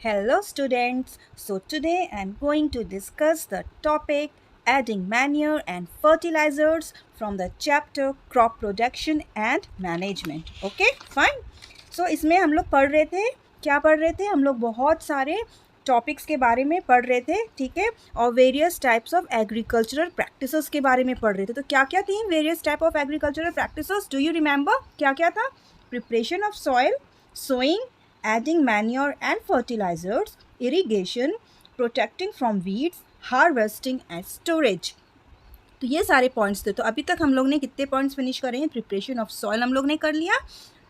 Hello students. So today I'm going to discuss the topic adding manure and fertilizers from the chapter crop production and management. Okay, fine. So इसमें हम लोग पढ़ रहे थे, क्या पढ़ रहे थे? हम लोग बहुत सारे टॉपिक्स के बारे में पढ़ रहे थे, ठीक है, और various types of agricultural practices के बारे में पढ़ रहे थे. तो क्या क्या थी various type of agricultural practices? Do you remember क्या क्या था? Preparation of soil, sowing, adding manure and fertilizers, irrigation, protecting from weeds, harvesting and storage. तो ये सारे पॉइंट्स थे. तो अभी तक हम लोग ने कितने पॉइंट्स फिनिश करे हैं? प्रिपरेशन ऑफ सॉइल हम लोग ने कर लिया,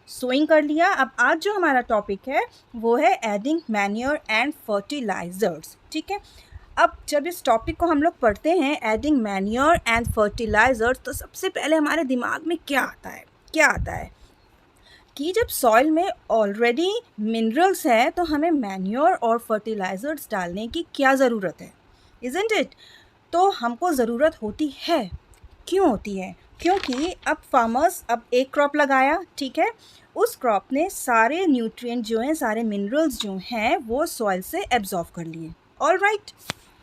सोइंग कर लिया. अब आज जो हमारा टॉपिक है वो है एडिंग मैन्योर एंड फर्टिलाइजर्स. ठीक है, अब जब इस टॉपिक को हम लोग पढ़ते हैं एडिंग मैन्योर एंड फर्टिलाइजर्स, तो सबसे पहले हमारे दिमाग में क्या आता है? क्या आता है कि जब सॉइल में ऑलरेडी मिनरल्स है तो हमें मैन्योर और फर्टिलाइजर्स डालने की क्या ज़रूरत है? Isn't it? तो हमको ज़रूरत होती है. क्यों होती है? क्योंकि अब फार्मर्स अब एक क्रॉप लगाया, ठीक है, उस क्रॉप ने सारे न्यूट्रिएंट जो हैं, सारे मिनरल्स जो हैं वो सॉइल से एब्जॉर्व कर लिए. ऑल राइट,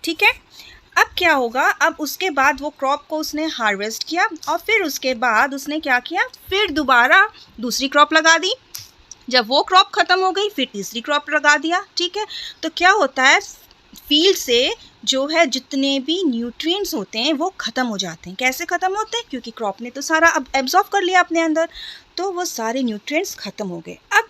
ठीक है. अब क्या होगा? अब उसके बाद वो क्रॉप को उसने हार्वेस्ट किया और फिर उसके बाद उसने क्या किया? फिर दोबारा दूसरी क्रॉप लगा दी. जब वो क्रॉप ख़त्म हो गई फिर तीसरी क्रॉप लगा दिया. ठीक है, तो क्या होता है, फील्ड से जो है जितने भी न्यूट्रिएंट्स होते हैं वो ख़त्म हो जाते हैं. कैसे ख़त्म होते हैं? क्योंकि क्रॉप ने तो सारा अब एब्जॉर्व कर लिया अपने अंदर, तो वो सारे न्यूट्रिएंट्स ख़त्म हो गए. अब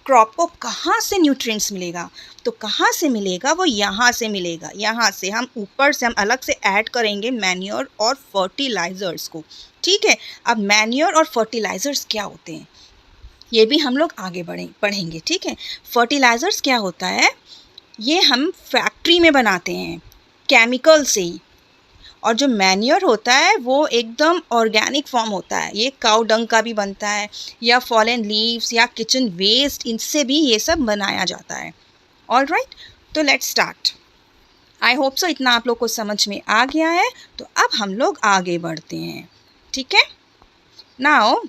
क्रॉप को कहाँ से न्यूट्रिएंट्स मिलेगा? तो कहाँ से मिलेगा? वो यहाँ से मिलेगा. यहाँ से हम ऊपर से हम अलग से ऐड करेंगे मैन्योर और फर्टिलाइज़र्स को. ठीक है, अब मैन्योर और फर्टिलाइज़र्स क्या होते हैं ये भी हम लोग आगे पढ़ेंगे. ठीक है, फर्टिलाइज़र्स क्या होता है? ये हम फैक्ट्री में बनाते हैं केमिकल से ही. और जो मैन्योर होता है वो एकदम ऑर्गेनिक फॉर्म होता है. ये काउ डंग का भी बनता है या फॉलन लीव्स या किचन वेस्ट, इनसे भी ये सब बनाया जाता है. ऑल राइट, तो let's start. I hope so इतना आप लोग को समझ में आ गया है. तो अब हम लोग आगे बढ़ते हैं. ठीक है, now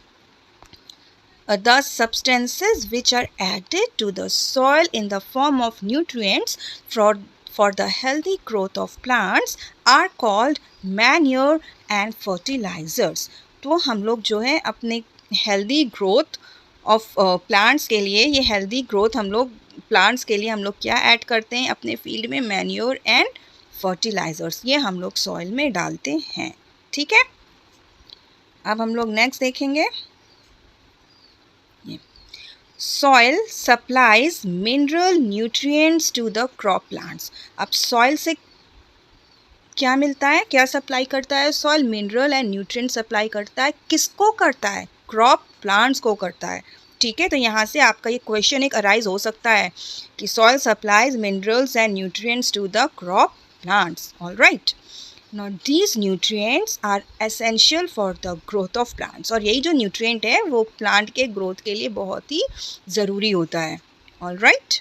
the substances which are added to the soil in the form of nutrients for the healthy growth of plants are called manure and fertilizers. तो हम लोग जो है अपने healthy growth of plants के लिए, ये healthy growth हम लोग plants के लिए हम लोग क्या ऐड करते हैं अपने फील्ड में? manure and fertilizers. ये हम लोग soil में डालते हैं. ठीक है, अब हम लोग next देखेंगे. Soil supplies mineral nutrients to the crop plants. अब soil से क्या मिलता है? क्या सप्लाई करता है? Soil mineral and nutrient supply करता है. किसको करता है? क्रॉप प्लांट्स को करता है. ठीक है, तो यहाँ से आपका ये क्वेश्चन एक अराइज हो सकता है कि soil supplies minerals and nutrients to the crop plants. All right, Now these nutrients are essential for the growth of plants. और यही जो न्यूट्रिएंट है वो प्लांट के ग्रोथ के लिए बहुत ही ज़रूरी होता है. All right,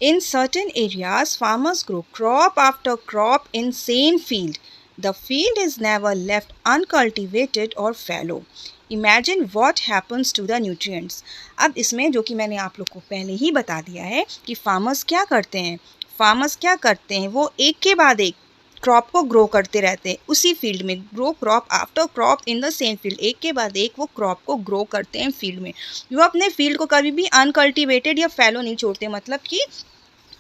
in certain areas farmers grow crop after crop in same field. The field is never left uncultivated or fallow. Imagine what happens to the nutrients. अब इसमें जो कि मैंने आप लोग को पहले ही बता दिया है कि फार्मर्स क्या करते हैं. फार्मर्स क्या करते हैं, वो एक के बाद एक क्रॉप को ग्रो करते रहते हैं उसी फील्ड में. Grow crop after crop in the same field. एक के बाद एक वो क्रॉप को ग्रो करते हैं फील्ड में. वो अपने फील्ड को कभी भी अनकल्टिवेटेड या फैलो नहीं छोड़ते. मतलब कि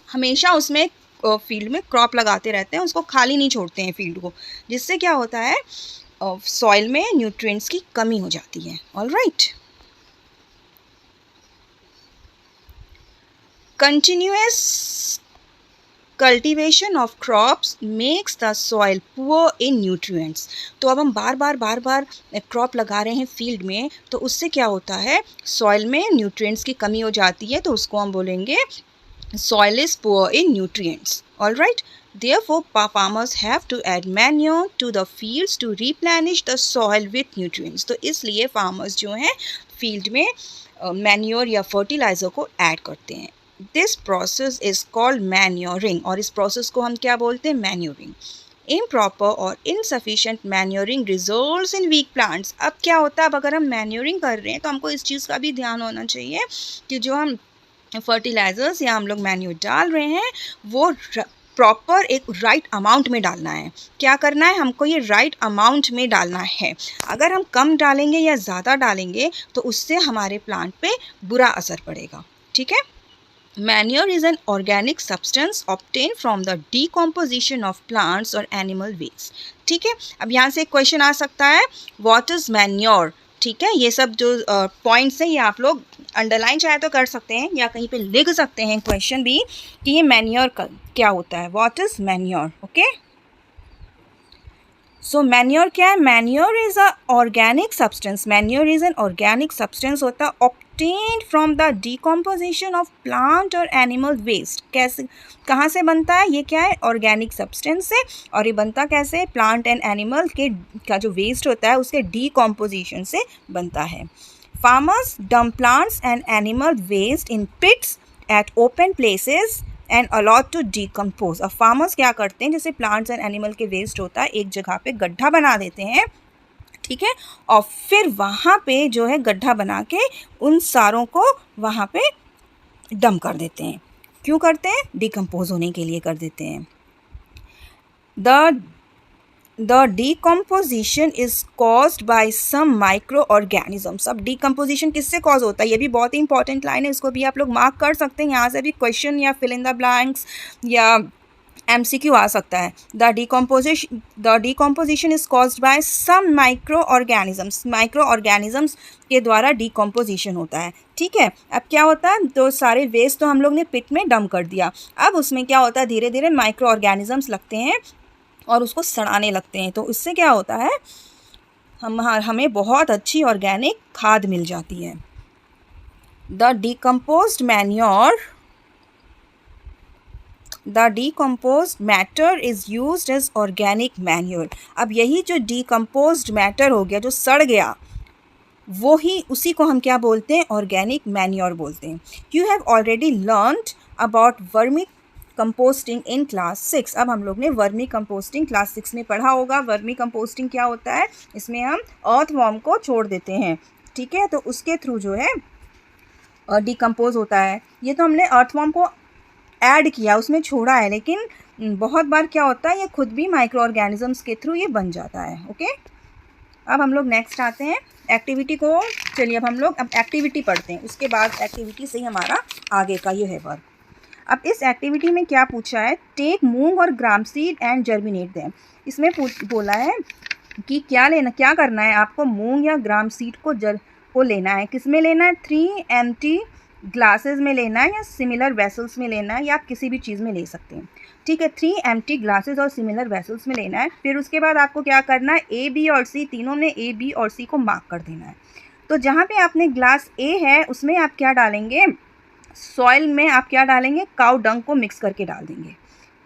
हमेशा उसमें फील्ड में क्रॉप लगाते रहते हैं, उसको खाली नहीं छोड़ते हैं फील्ड को. जिससे क्या होता है, सॉइल में न्यूट्रिएंट्स की कमी हो जाती है. All right, continuous cultivation of crops makes the soil poor in nutrients. तो अब हम बार बार क्रॉप लगा रहे हैं फील्ड में, तो उससे क्या होता है, सॉइल में न्यूट्रिएंट्स की कमी हो जाती है. तो उसको हम बोलेंगे soil is poor in nutrients. All right, therefore farmers have to add manure to the fields to replenish the soil with nutrients. तो इसलिए farmers जो हैं फील्ड में मैन्योर या फर्टिलाइज़र को ऐड करते हैं. This process is called manuring. और इस प्रोसेस को हम क्या बोलते हैं? मैन्योरिंग. improper और insufficient manuring results in weak plants. अब क्या होता है, अब अगर हम मैन्योरिंग कर रहे हैं तो हमको इस चीज़ का भी ध्यान होना चाहिए कि जो हम फर्टिलाइज़र्स या हम लोग मैन्योर डाल रहे हैं वो प्रॉपर एक राइट अमाउंट में डालना है। क्या करना है, हमको ये राइट अमाउंट में डालना है। अगर हम कम डालेंगे या ज़्यादा डालेंगे तो उससे हमारे प्लांट पे बुरा असर पड़ेगा। ठीक है। Manure is an organic substance obtained from the decomposition of plants or animal waste। ठीक है। अब यहाँ से एक क्वेश्चन आ सकता है, व्हाट इज मैन्योर। ठीक है, ये सब जो पॉइंट्स हैं ये आप लोग अंडरलाइन चाहे तो कर सकते हैं या कहीं पे लिख सकते हैं क्वेश्चन भी कि ये मैन्योर क्या होता है, what is manure. Okay, so manure क्या है, manure is a organic substance, manure is an organic substance होता है obtained from the decomposition of plant or animal waste। कैसे, कहाँ से बनता है, ये क्या है, ऑर्गेनिक सब्सटेंस से, और ये बनता कैसे, प्लांट एंड एनिमल के का जो वेस्ट होता है उसके डीकम्पोजिशन से बनता है। Farmers dump plants and animal waste in pits at open places and allot to decompose. अब फार्मर्स क्या करते हैं, जैसे प्लांट्स एंड एनिमल के वेस्ट होता है एक जगह पे गड्ढा बना देते हैं, ठीक है, और फिर वहाँ पे जो है गड्ढा बना के उन सारों को वहाँ पे डंप कर देते हैं। क्यों करते हैं, डिकम्पोज होने के लिए कर देते हैं। The decomposition is caused by some microorganisms. अब डिकम्पोजिशन किससे कॉज होता है, ये भी बहुत ही इंपॉर्टेंट लाइन है, इसको भी आप लोग मार्क कर सकते हैं, यहाँ से भी क्वेश्चन या फिल इन द ब्लैंक्स या MCQ आ सकता है। The decomposition is caused by some microorganisms के द्वारा डिकम्पोजिशन होता है। ठीक है, अब क्या होता है, तो सारे वेस्ट तो हम लोग ने पिट में डंप कर दिया, अब उसमें क्या होता है, धीरे धीरे माइक्रो ऑर्गेनिजम्स लगते हैं और उसको सड़ाने लगते हैं, तो उससे क्या होता है, हमें बहुत अच्छी ऑर्गेनिक खाद मिल जाती है। The decomposed matter is used as organic manure। अब यही जो decomposed matter हो गया, जो सड़ गया, उसी को हम क्या बोलते हैं, ऑर्गेनिक मैन्योर बोलते हैं। You have already learned about vermi composting in class 6। अब हम लोग ने वर्मी कंपोस्टिंग क्लास 6 में पढ़ा होगा। वर्मी कंपोस्टिंग क्या होता है, इसमें हम अर्थवॉर्म को छोड़ देते हैं, ठीक है, तो उसके थ्रू जो है डिकम्पोज होता है। ये तो हमने अर्थवॉर्म को ऐड किया, उसमें छोड़ा है, लेकिन बहुत बार क्या होता है, ये खुद भी माइक्रो ऑर्गेनिजम्स के थ्रू ये बन जाता है। ओके, अब हम लोग नेक्स्ट आते हैं एक्टिविटी को। चलिए अब हम लोग एक्टिविटी पढ़ते हैं, उसके बाद एक्टिविटी से ही हमारा आगे का ये है वर्क। अब इस एक्टिविटी में क्या पूछा है, टेक मूंग और ग्राम सीड एंड जर्मिनेट देम। इसमें बोला है कि क्या करना है, आपको मूंग या ग्राम सीड को लेना है, किस में लेना है, 3 empty ग्लासेस में लेना है या सिमिलर वेसल्स में लेना है, या आप किसी भी चीज़ में ले सकते हैं। ठीक है, 3 empty ग्लासेस और सिमिलर वेसल्स में लेना है। फिर उसके बाद आपको क्या करना है, A, B और C तीनों में A, B और C को मार्क कर देना है। तो जहाँ पे आपने ग्लास A है उसमें आप क्या डालेंगे, सॉइल में आप क्या डालेंगे, काउ डंग को मिक्स करके डाल देंगे,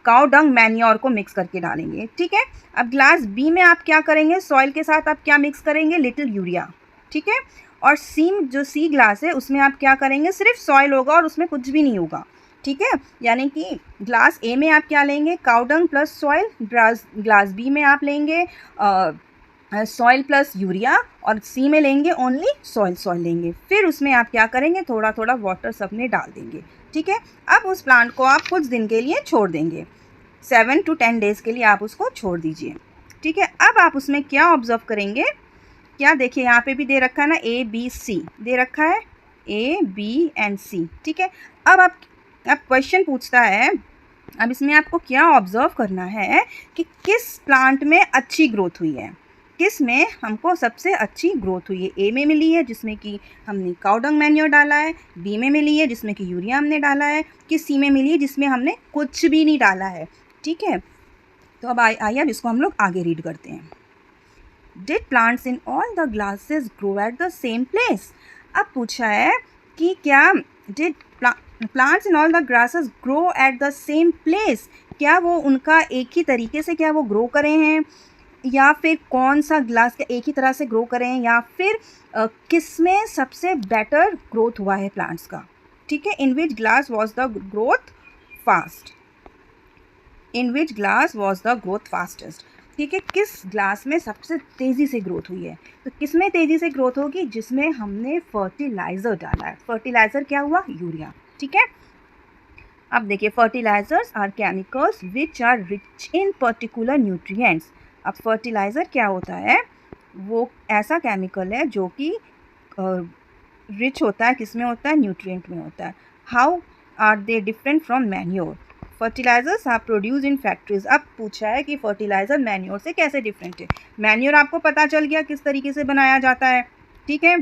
काउ डंग मैन्योर को मिक्स करके डालेंगे। ठीक है, अब ग्लास B में आप क्या करेंगे, सॉइल के साथ आप क्या मिक्स करेंगे, लिटिल यूरिया। ठीक है, और जो सी ग्लास है उसमें आप क्या करेंगे, सिर्फ सॉइल होगा और उसमें कुछ भी नहीं होगा। ठीक है, यानी कि ग्लास ए में आप क्या लेंगे, cow dung plus soil, glass B में आप लेंगे सॉइल प्लस यूरिया, और सी में लेंगे ओनली सॉइल लेंगे। फिर उसमें आप क्या करेंगे, थोड़ा थोड़ा वाटर सब में डाल देंगे। ठीक है, अब उस प्लांट को आप कुछ दिन के लिए छोड़ देंगे, 7 to 10 डेज़ के लिए आप उसको छोड़ दीजिए। ठीक है, अब आप उसमें क्या ऑब्जर्व करेंगे, क्या देखिए यहाँ पे भी दे रखा है ना, A, B, C दे रखा है, A, B एंड C। ठीक है, अब क्वेश्चन पूछता है, अब इसमें आपको क्या ऑब्जर्व करना है कि किस प्लांट में अच्छी ग्रोथ हुई है, किस में हमको सबसे अच्छी ग्रोथ हुई है। A में मिली है जिसमें कि हमने काउडंग मैन्योर डाला है, B में मिली है जिसमें कि यूरिया हमने डाला है, कि C में मिली है जिसमें हमने कुछ भी नहीं डाला है। ठीक है, तो अब आइए अब इसको हम लोग आगे रीड करते हैं। Did plants in all the glasses grow at the same place? अब पूछा है कि क्या did plants in all the grasses grow at the same place? क्या वो उनका एक ही तरीके से क्या वो ग्रो करे हैं, या फिर कौन सा ग्लास का एक ही तरह से ग्रो करें, या फिर किस में सबसे बेटर ग्रोथ हुआ है प्लांट्स का। ठीक है, in which glass was the growth fast, in which glass was the growth fastest. ठीक है, किस ग्लास में सबसे तेज़ी से ग्रोथ हुई है, तो किस में तेज़ी से ग्रोथ होगी, जिसमें हमने फर्टिलाइज़र डाला है। फर्टिलाइज़र क्या हुआ, यूरिया। ठीक है। अब देखिए, fertilizers are chemicals which are rich in particular nutrients. अब फर्टिलाइज़र क्या होता है, वो ऐसा केमिकल है जो कि रिच होता है, किस में होता है, न्यूट्रिएंट में होता है। How are they different from manure? Fertilizers are produce in factories. अब पूछा है कि फर्टिलाइज़र मैन्योर से कैसे डिफरेंट है। मैन्योर आपको पता चल गया किस तरीके से बनाया जाता है, ठीक है।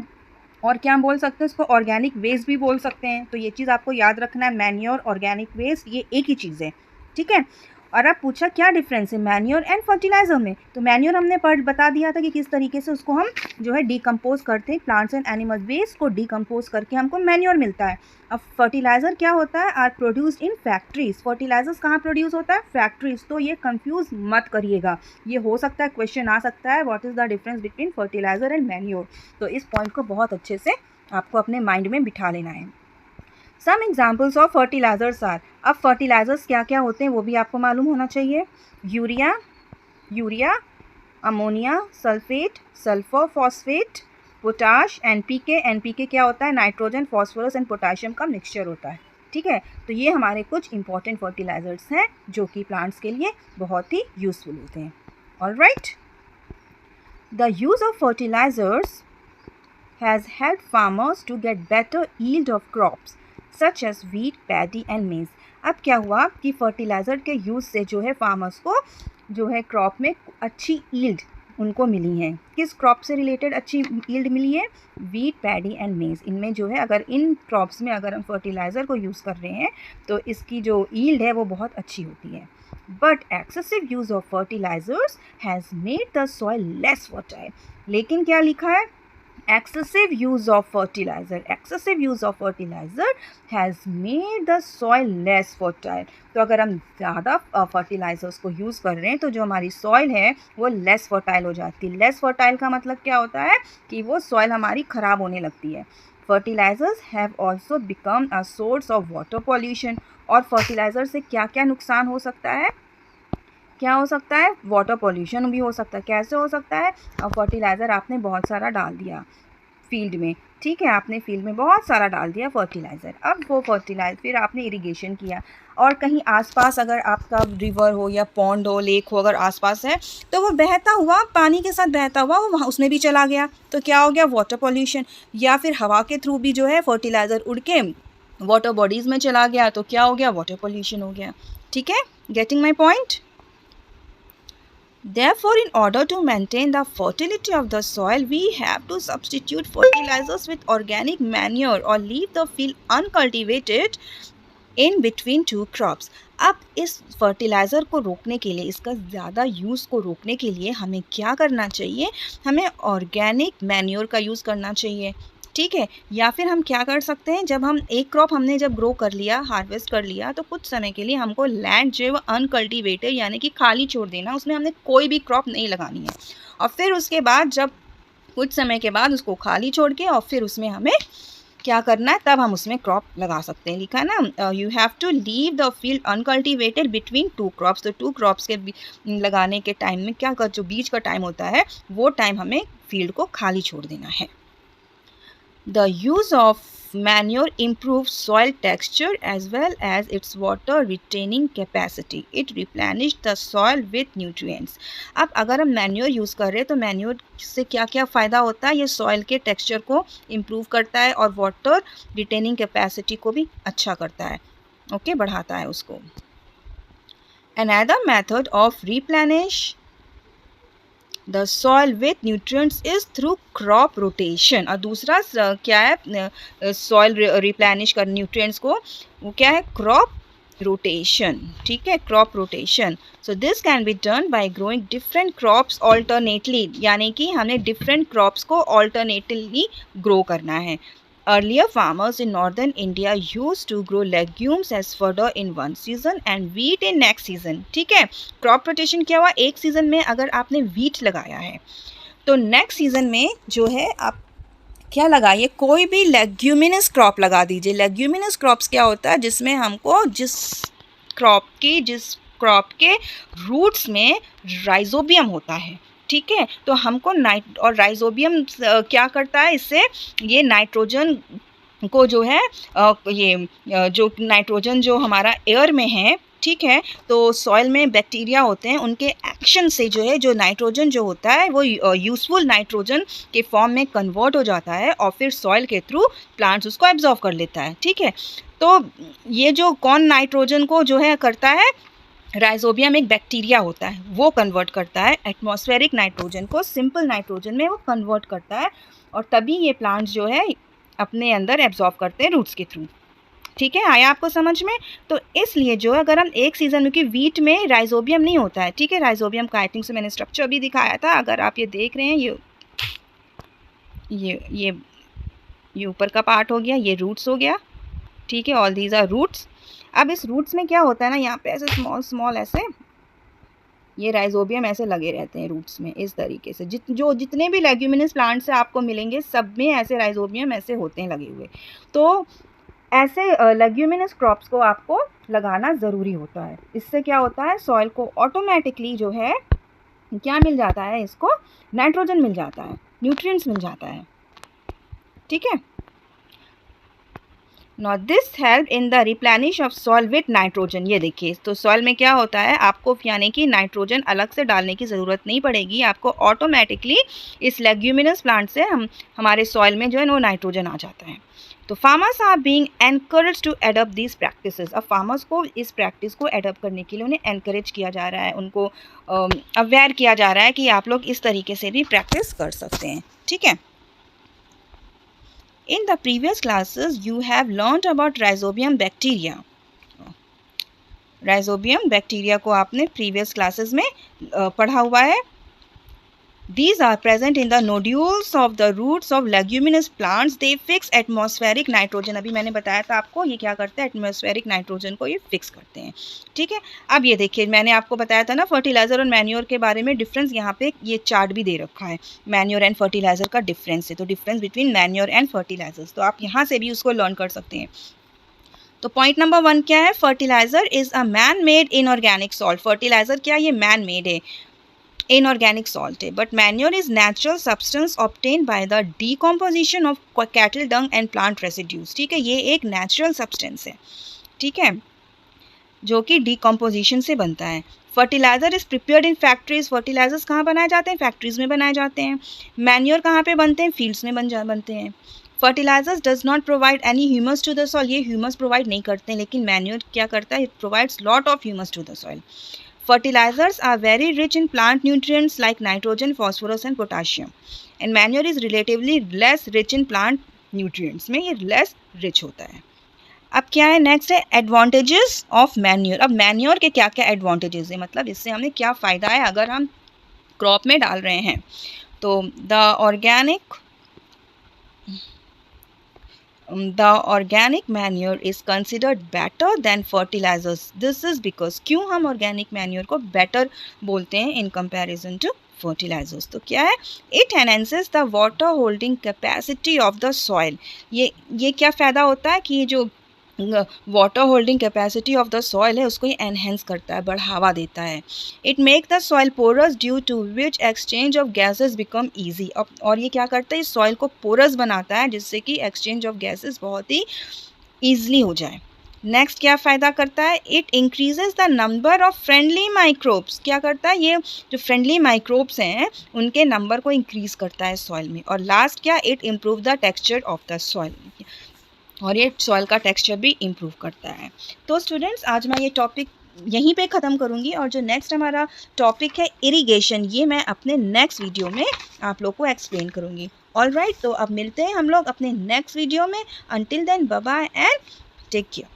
और क्या हम बोल सकते हैं इसको, ऑर्गेनिक वेस्ट भी बोल सकते हैं। तो ये चीज़ आपको याद रखना है, मैन्योर, ऑर्गेनिक वेस्ट, ये एक ही चीज़ है, ठीक है। और अब पूछा क्या डिफरेंस है मैन्योर एंड फर्टिलाइज़र में। तो मैन्योर हमने बता दिया था कि किस तरीके से उसको हम जो है डिकम्पोज करते हैं, प्लांट्स एंड एनिमल वेस्ट को डिकम्पोज करके हमको मैन्योर मिलता है। अब फर्टिलाइज़र क्या होता है, are produce in factories. Fertilizers कहाँ प्रोड्यूस होता है, फैक्ट्रीज। तो ये कंफ्यूज मत करिएगा, ये हो सकता है क्वेश्चन आ सकता है, what is the difference between fertiliser and manure. तो इस पॉइंट को बहुत अच्छे से आपको अपने माइंड में बिठा लेना है। Some examples of fertilizers are. अब फर्टिलाइजर्स क्या क्या होते हैं वो भी आपको मालूम होना चाहिए। Urea, ammonia, sulphate, sulphur phosphate, potash, NPK. NPK क्या होता है, नाइट्रोजन, फॉस्फोरस एंड पोटाशियम का मिक्सचर होता है, ठीक है। तो ये हमारे कुछ इंपॉर्टेंट फर्टिलाइजर्स हैं जो कि प्लांट्स के लिए बहुत ही यूजफुल होते हैं। Alright, the use of fertilizers has helped farmers to get better yield of crops such as wheat, paddy and maize. अब क्या हुआ कि फर्टिलाइज़र के यूज़ से जो है फार्मर्स को जो है क्रॉप में अच्छी यील्ड उनको मिली है। किस क्रॉप से रिलेटेड अच्छी यील्ड मिली है, वीट, पैडी एंड मेज। इनमें जो है अगर इन क्रॉप्स में अगर हम फर्टिलाइज़र को यूज़ कर रहे हैं तो इसकी जो यील्ड है वो बहुत अच्छी होती है। But excessive use of fertilizers has made the soil less fertile. लेकिन क्या लिखा है, excessive use of fertilizer has made the soil less fertile। तो अगर हम ज़्यादा फर्टिलाइजर्स को यूज़ कर रहे हैं तो जो हमारी सॉइल है वो लेस फर्टाइल हो जाती है। लेस फर्टाइल का मतलब क्या होता है कि वो सॉइल हमारी ख़राब होने लगती है। Fertilizers have also become a source of water pollution. और फर्टिलाइज़र से क्या क्या नुकसान हो सकता है, क्या हो सकता है, वाटर पॉल्यूशन भी हो सकता है। कैसे हो सकता है, अब फर्टिलाइज़र आपने बहुत सारा डाल दिया फील्ड में, ठीक है, आपने फील्ड में बहुत सारा डाल दिया फर्टिलाइज़र। अब वो फर्टिलाइज़र फिर आपने इरिगेशन किया और कहीं आसपास अगर आपका रिवर हो या पॉन्ड हो, लेक हो, अगर आसपास है तो वो बहता हुआ, पानी के साथ बहता हुआ वो वहाँ उसमें भी चला गया, तो क्या हो गया, वाटर पॉल्यूशन। या फिर हवा के थ्रू भी जो है फर्टिलाइज़र उड़ के वाटर बॉडीज़ में चला गया तो क्या हो गया, वाटर पॉल्यूशन हो गया, ठीक है। Getting my point? Therefore, in order to maintain the fertility of the soil, we have to substitute fertilizers with organic manure or leave the field uncultivated in between two crops। अब इस fertiliser को रोकने के लिए, इसका ज़्यादा use को रोकने के लिए हमें क्या करना चाहिए, हमें ऑर्गेनिक मैन्योर का यूज़ करना चाहिए, ठीक है। या फिर हम क्या कर सकते हैं, जब हम एक क्रॉप हमने जब ग्रो कर लिया, हार्वेस्ट कर लिया, तो कुछ समय के लिए हमको लैंड जो है वो अनकल्टिवेटेड यानी कि खाली छोड़ देना, उसमें हमने कोई भी क्रॉप नहीं लगानी है। और फिर उसके बाद जब कुछ समय के बाद उसको खाली छोड़ के और फिर उसमें हमें क्या करना है, तब हम उसमें क्रॉप लगा सकते हैं। लिखा है ना, you have to leave the field uncultivated between two crops. तो टू क्रॉप्स के लगाने के टाइम में क्या कर, जो बीच का टाइम होता है वो टाइम हमें फील्ड को खाली छोड़ देना है। The use of manure improves soil texture as well as its water retaining capacity. It replenishes the soil with nutrients. अब अगर हम मैन्योर यूज़ कर रहे हैं तो मैन्योर से क्या क्या फ़ायदा होता है, ये सॉइल के टेक्सचर को इम्प्रूव करता है और वाटर रिटेनिंग कैपेसिटी को भी अच्छा करता है, ओके, बढ़ाता है उसको। Another method of replenish the soil with nutrients is through crop rotation। और दूसरा क्या है, सॉइल रिप्लेनिश कर न्यूट्रिएंट्स को, वो क्या है, क्रॉप रोटेशन, ठीक है, crop rotation. So this can be done by growing different crops alternately, यानी कि हमें डिफरेंट क्रॉप्स को ऑल्टरनेटली ग्रो करना है। Earlier farmers in northern India used to grow legumes as fodder in one season and wheat in next season, ठीक है। Crop rotation क्या हुआ, एक सीज़न में अगर आपने व्हीट लगाया है तो नेक्स्ट सीज़न में जो है आप क्या लगाइए, कोई भी लेग्यूमिनस क्रॉप लगा दीजिए। लेग्यूमिनस क्रॉप्स क्या होता है, जिसमें हमको जिस क्रॉप के रूट्स में राइजोबियम होता है, ठीक है। तो हमको और राइजोबियम क्या करता है, इससे ये नाइट्रोजन को जो है जो नाइट्रोजन जो हमारा एयर में है, ठीक है, तो सॉइल में बैक्टीरिया होते हैं, उनके एक्शन से जो है जो नाइट्रोजन जो होता है वो यूज़फुल नाइट्रोजन के फॉर्म में कन्वर्ट हो जाता है और फिर सॉइल के थ्रू प्लांट्स उसको एब्जॉर्व कर लेता है, ठीक है। तो ये जो कौन नाइट्रोजन को जो है करता है, राइजोबियम एक बैक्टीरिया होता है, वो कन्वर्ट करता है एटमॉस्फेरिक नाइट्रोजन को सिंपल नाइट्रोजन में, वो कन्वर्ट करता है और तभी ये प्लांट्स जो है अपने अंदर एब्जॉर्ब करते हैं रूट्स के थ्रू, ठीक है। आया आपको समझ में? तो इसलिए जो अगर हम एक सीज़न में, क्योंकि वीट में राइजोबियम नहीं होता है, ठीक है, राइजोबियम का आई थिंक से मैंने स्ट्रक्चर भी दिखाया था, अगर आप ये देख रहे हैं, ये ऊपर का पार्ट हो गया, ये रूट्स हो गया, ठीक है, ऑल दीज आर रूट्स। अब इस रूट्स में क्या होता है ना, यहाँ पे ऐसे स्मॉल ऐसे ये राइजोबियम ऐसे लगे रहते हैं रूट्स में, इस तरीके से जितने भी लेग्यूमिनस प्लांट्स से आपको मिलेंगे सब में ऐसे राइजोबियम ऐसे होते हैं लगे हुए। तो ऐसे लेग्यूमिनस क्रॉप्स को आपको लगाना ज़रूरी होता है। इससे क्या होता है, सॉइल को ऑटोमेटिकली जो है क्या मिल जाता है, इसको नाइट्रोजन मिल जाता है, न्यूट्रिएंट्स मिल जाता है, ठीक है। Now this help in the replenish of soil with nitrogen। ये देखिए, तो सॉइल में क्या होता है, आपको यानी कि नाइट्रोजन अलग से डालने की ज़रूरत नहीं पड़ेगी, आपको ऑटोमेटिकली इस लेग्यूमिनस प्लांट से हमारे सॉइल में जो है वो नाइट्रोजन आ जाता है। तो farmers are being encourage to adopt these practices. अब फार्मर्स को इस प्रैक्टिस को एडॉप्ट करने के लिए उन्हें एनकरेज किया जा रहा है, उनको अवेयर किया जा रहा है कि आप लोग इस तरीके से भी प्रैक्टिस कर सकते हैं, ठीक है। In the previous classes, you have learnt about rhizobium bacteria. Rhizobium bacteria को आपने previous classes में पढ़ा हुआ है। These are present in the nodules of the roots of leguminous plants. They fix atmospheric nitrogen। अभी मैंने बताया था आपको, ये क्या करते हैं, एटमॉस्फेरिक नाइट्रोजन को ये फिक्स करते हैं, ठीक है। अब ये देखिए, मैंने आपको बताया था ना फर्टिलाइज़र और मैन्योर के बारे में डिफरेंस, यहाँ पे ये चार्ट भी दे रखा है, मैन्योर एंड फर्टिलाइज़र का डिफरेंस है, तो difference between manure and fertilizers, तो आप यहाँ से भी उसको लर्न कर सकते हैं। तो पॉइंट नंबर 1 क्या है, fertilizer is a man made inorganic salt. Fertiliser क्या, ये मैन मेड है, inorganic salt है, but manure is natural substance obtained by the decomposition of cattle dung and plant residues। ठीक है, ये एक natural substance है, ठीक है, जो कि decomposition से बनता है। Fertilizer is prepared in factories. Fertilizers कहाँ बनाए जाते हैं, फैक्ट्रीज़ में बनाए जाते हैं। मैन्योर कहाँ पे बनते हैं, फील्ड्स में बनते हैं। Fertilizers does not provide any humus to the soil. ये ह्यूमस प्रोवाइड नहीं करते हैं, लेकिन मैन्योर क्या करता है, it provides lot of humus to the soil. Fertilizers are very rich in plant nutrients like nitrogen, phosphorus and potassium, and manure is relatively less rich in plant nutrients। में ये less rich होता है। अब क्या है, next है advantages of manure. अब manure के क्या क्या एडवांटेजेस है, मतलब इससे हमें क्या फ़ायदा है अगर हम क्रॉप में डाल रहे हैं। तो the organic manure is considered better than fertilizers। This is because, क्यों हम organic manure को better बोलते हैं in comparison to fertilizers, तो क्या है, it enhances the water holding capacity of the soil। ये क्या फ़ायदा होता है कि ये जो water holding capacity of the soil है उसको ये एनहेंस करता है, बढ़ावा देता है। It make the soil porous due to which exchange of gases become easy. और ये क्या करता है, इस सॉइल को पोरस बनाता है जिससे कि एक्सचेंज ऑफ गैसेस बहुत ही ईजिली हो जाए। नेक्स्ट क्या फ़ायदा करता है, it increases the number of friendly microbes. क्या करता है, ये जो फ्रेंडली माइक्रोब्स हैं उनके नंबर को इंक्रीज करता है सॉइल में। और लास्ट क्या, it improve the texture of the soil, और ये सॉइल का टेक्सचर भी इम्प्रूव करता है। तो स्टूडेंट्स, आज मैं ये टॉपिक यहीं पे ख़त्म करूँगी, और जो नेक्स्ट हमारा टॉपिक है इरिगेशन, ये मैं अपने नेक्स्ट वीडियो में आप लोग को एक्सप्लेन करूँगी। ऑलराइट, तो अब मिलते हैं हम लोग अपने नेक्स्ट वीडियो में। Until then, bye bye and take care.